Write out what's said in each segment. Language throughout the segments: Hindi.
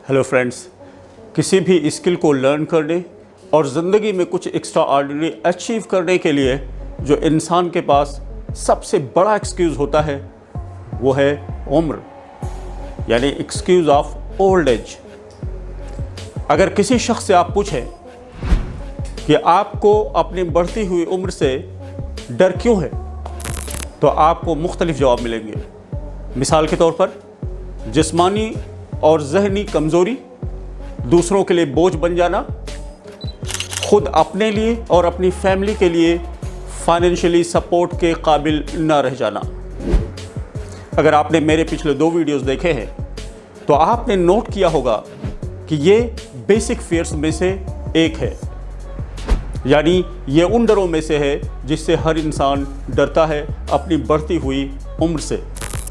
हेलो फ्रेंड्स, किसी भी स्किल को लर्न करने और ज़िंदगी में कुछ एक्स्ट्रा ऑर्डिनरी अचीव करने के लिए जो इंसान के पास सबसे बड़ा एक्सक्यूज़ होता है वो है उम्र, यानी एक्सक्यूज़ ऑफ ओल्ड एज। अगर किसी शख्स से आप पूछें कि आपको अपनी बढ़ती हुई उम्र से डर क्यों है, तो आपको मुख्तलिफ जवाब मिलेंगे। मिसाल के तौर पर जिस्मानी और ज़हनी कमज़ोरी, दूसरों के लिए बोझ बन जाना, खुद अपने लिए और अपनी फैमिली के लिए फाइनेंशियली सपोर्ट के काबिल ना रह जाना। अगर आपने मेरे पिछले 2 वीडियोस देखे हैं तो आपने नोट किया होगा कि ये बेसिक फियर्स में से एक है, यानी ये उन डरों में से है जिससे हर इंसान डरता है अपनी बढ़ती हुई उम्र से।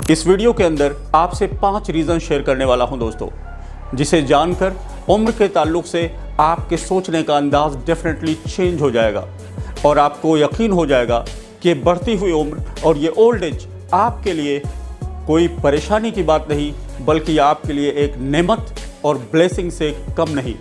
इस वीडियो के अंदर आपसे 5 रीज़न शेयर करने वाला हूं दोस्तों, जिसे जानकर उम्र के ताल्लुक से आपके सोचने का अंदाज़ डेफिनेटली चेंज हो जाएगा और आपको यकीन हो जाएगा कि बढ़ती हुई उम्र और ये ओल्ड एज आपके लिए कोई परेशानी की बात नहीं, बल्कि आपके लिए एक नेमत और ब्लेसिंग से कम नहीं।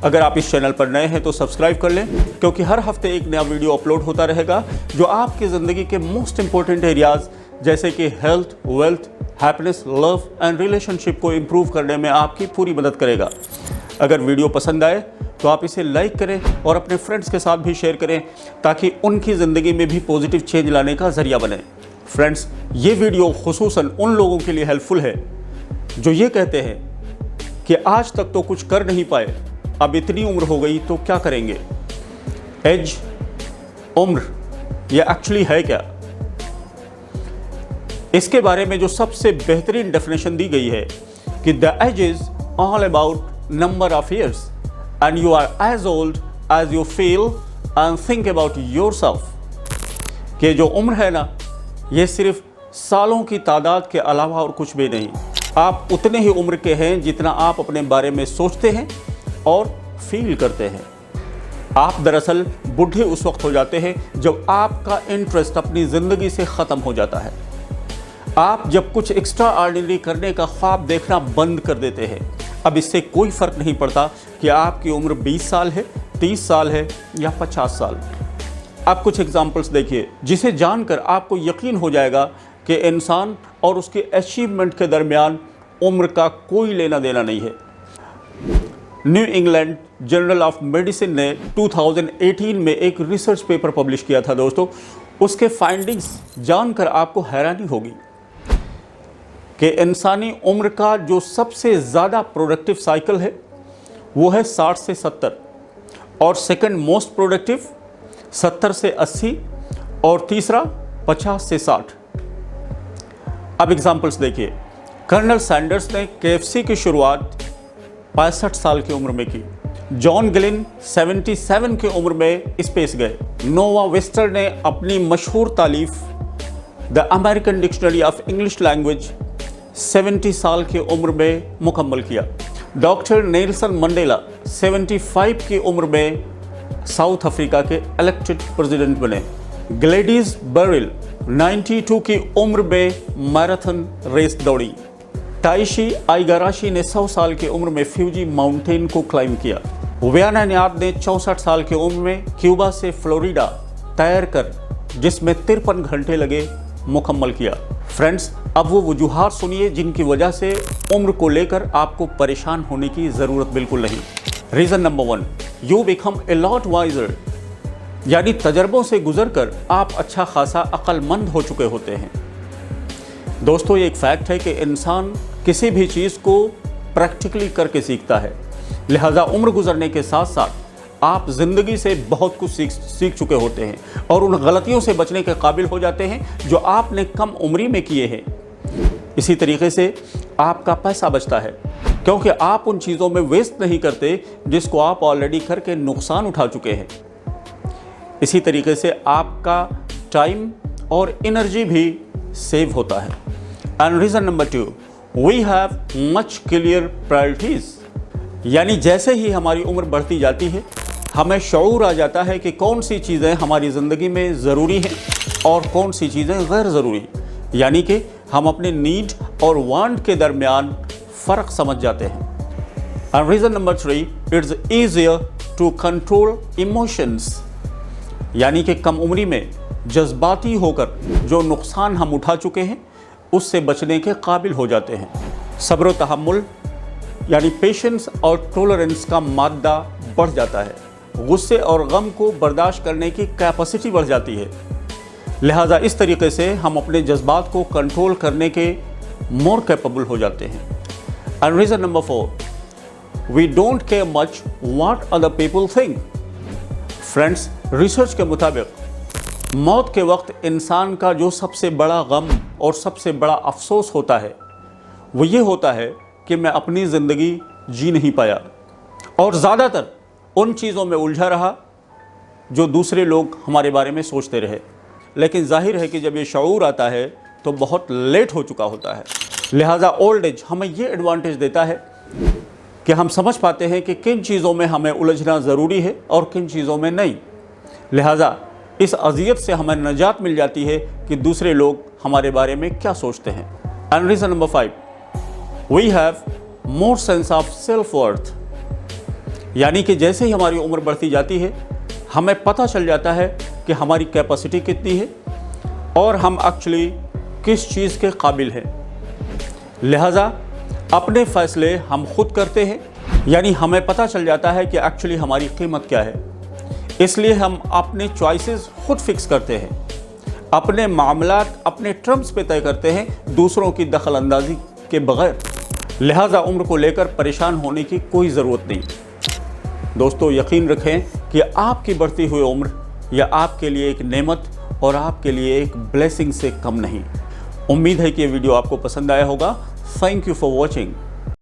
अगर आप इस चैनल पर नए हैं तो सब्सक्राइब कर लें, क्योंकि हर हफ्ते एक नया वीडियो अपलोड होता रहेगा जो आपकी ज़िंदगी के मोस्ट इंपॉर्टेंट एरियाज़ जैसे कि health, wealth, happiness, love and relationship को इम्प्रूव करने में आपकी पूरी मदद करेगा। अगर वीडियो पसंद आए तो आप इसे लाइक करें और अपने फ्रेंड्स के साथ भी शेयर करें, ताकि उनकी ज़िंदगी में भी पॉजिटिव चेंज लाने का ज़रिया बने। फ्रेंड्स, ये वीडियो खुसूसन उन लोगों के लिए हेल्पफुल है जो ये कहते हैं कि आज तक तो कुछ कर नहीं पाए, अब इतनी उम्र हो गई तो क्या करेंगे। एज, उम्र, ये एक्चुअली है क्या? इसके बारे में जो सबसे बेहतरीन डेफिनेशन दी गई है कि the age is all about number of years and you are as old as you feel and think about yourself. कि जो उम्र है ना, ये सिर्फ सालों की तादाद के अलावा और कुछ भी नहीं। आप उतने ही उम्र के हैं जितना आप अपने बारे में सोचते हैं और फील करते हैं। आप दरअसल बूढ़े उस वक्त हो जाते हैं जब आपका इंटरेस्ट अपनी ज़िंदगी से ख़त्म हो जाता है। आप जब कुछ एक्स्ट्रा ऑर्डिनरी करने का ख्वाब देखना बंद कर देते हैं। अब इससे कोई फ़र्क नहीं पड़ता कि आपकी उम्र 20 साल है, 30 साल है या 50 साल। आप कुछ एग्जाम्पल्स देखिए जिसे जानकर आपको यकीन हो जाएगा कि इंसान और उसके अचीवमेंट के दरमियान उम्र का कोई लेना देना नहीं है। New England journal of medicine ने 2018 में एक रिसर्च पेपर पब्लिश किया था दोस्तों। उसके फाइंडिंग्स जानकर आपको हैरानी होगी कि इंसानी उम्र का जो सबसे ज़्यादा प्रोडक्टिव साइकिल है वो है 60 से 70, और सेकंड मोस्ट प्रोडक्टिव 70 से 80, और तीसरा 50 से 60। अब एग्जांपल्स देखिए। कर्नल सैंडर्स ने KFC की शुरुआत 65 साल की उम्र में की। जॉन ग्लिन 77 की उम्र में स्पेस गए। नोवा वेस्टर ने अपनी मशहूर तालीफ the American dictionary of English language 70 साल की उम्र में मुकम्मल किया। डॉक्टर नेल्सन मंडेला 75 की उम्र में साउथ अफ्रीका के इलेक्टेड प्रेसिडेंट बने। ग्लेडीज बर्रेल 92 की उम्र में मैराथन रेस दौड़ी। ताइशी आइगाराशी ने 100 साल की उम्र में फ्यूजी माउंटेन को क्लाइम किया। वियाना न्याद ने 64 साल की उम्र में क्यूबा से फ्लोरिडा तैर कर, जिसमें 53 घंटे लगे, मुकम्मल किया। फ्रेंड्स, अब वो वजूहात सुनिए जिनकी वजह से उम्र को लेकर आपको परेशान होने की ज़रूरत बिल्कुल नहीं। Reason number 1, you become a lot wiser, यानी तजर्बों से गुजरकर आप अच्छा खासा अक्लमंद हो चुके होते हैं। दोस्तों, ये एक फैक्ट है कि इंसान किसी भी चीज़ को प्रैक्टिकली करके सीखता है। लिहाजा उम्र गुजरने के साथ साथ आप ज़िंदगी से बहुत कुछ सीख चुके होते हैं और उन गलतियों से बचने के काबिल हो जाते हैं जो आपने कम उम्री में किए हैं। इसी तरीके से आपका पैसा बचता है, क्योंकि आप उन चीज़ों में वेस्ट नहीं करते जिसको आप ऑलरेडी करके नुकसान उठा चुके हैं। इसी तरीके से आपका टाइम और एनर्जी भी सेव होता है। And reason number 2, we have much clear priorities, यानी जैसे ही हमारी उम्र बढ़ती जाती है हमें शऊर आ जाता है कि कौन सी चीज़ें हमारी ज़िंदगी में ज़रूरी हैं और कौन सी चीज़ें गैर ज़रूरी। यानी कि हम अपने नीड और वांट के दरमियान फ़र्क समझ जाते हैं। And reason number 3, it's easier to control emotions. यानी कि कम उम्री में जज्बाती होकर जो नुकसान हम उठा चुके हैं उससे बचने के काबिल हो जाते हैं। सब्र तहम्मुल यानी पेशेंस और टॉलरेंस का मादा बढ़ जाता है। गुस्से और गम को बर्दाश्त करने की कैपेसिटी बढ़ जाती है। लिहाजा इस तरीके से हम अपने जज्बात को कंट्रोल करने के मोर कैपेबल हो जाते हैं। And reason number 4, we don't care much what other people think. Friends, research के मुताबिक मौत के वक्त इंसान का जो सबसे बड़ा गम और सबसे बड़ा अफसोस होता है वो ये होता है कि मैं अपनी ज़िंदगी जी नहीं पाया, और ज़्यादातर उन चीज़ों में उलझा रहा जो दूसरे लोग हमारे बारे में सोचते रहे। लेकिन जाहिर है कि जब ये शऊर आता है तो बहुत लेट हो चुका होता है। लिहाजा ओल्ड एज हमें ये एडवांटेज देता है कि हम समझ पाते हैं कि किन चीज़ों में हमें उलझना ज़रूरी है और किन चीज़ों में नहीं। लिहाजा इस अज़ियत से हमें निजात मिल जाती है कि दूसरे लोग हमारे बारे में क्या सोचते हैं। And reason number 5, we have more sense of self worth. यानी कि जैसे ही हमारी उम्र बढ़ती जाती है हमें पता चल जाता है कि हमारी कैपेसिटी कितनी है और हम एक्चुअली किस चीज़ के काबिल हैं। लिहाजा अपने फ़ैसले हम खुद करते हैं, यानी हमें पता चल जाता है कि एक्चुअली हमारी कीमत क्या है। इसलिए हम अपने चॉइसेस खुद फिक्स करते हैं, अपने मामलात अपने टर्म्स पे तय करते हैं, दूसरों की दखल अंदाजी के बगैर। लिहाजा उम्र को लेकर परेशान होने की कोई ज़रूरत नहीं। दोस्तों, यकीन रखें कि आपकी बढ़ती हुई उम्र यह आपके लिए एक नेमत और आपके लिए एक ब्लेसिंग से कम नहीं। उम्मीद है कि ये वीडियो आपको पसंद आया होगा। Thank you for watching.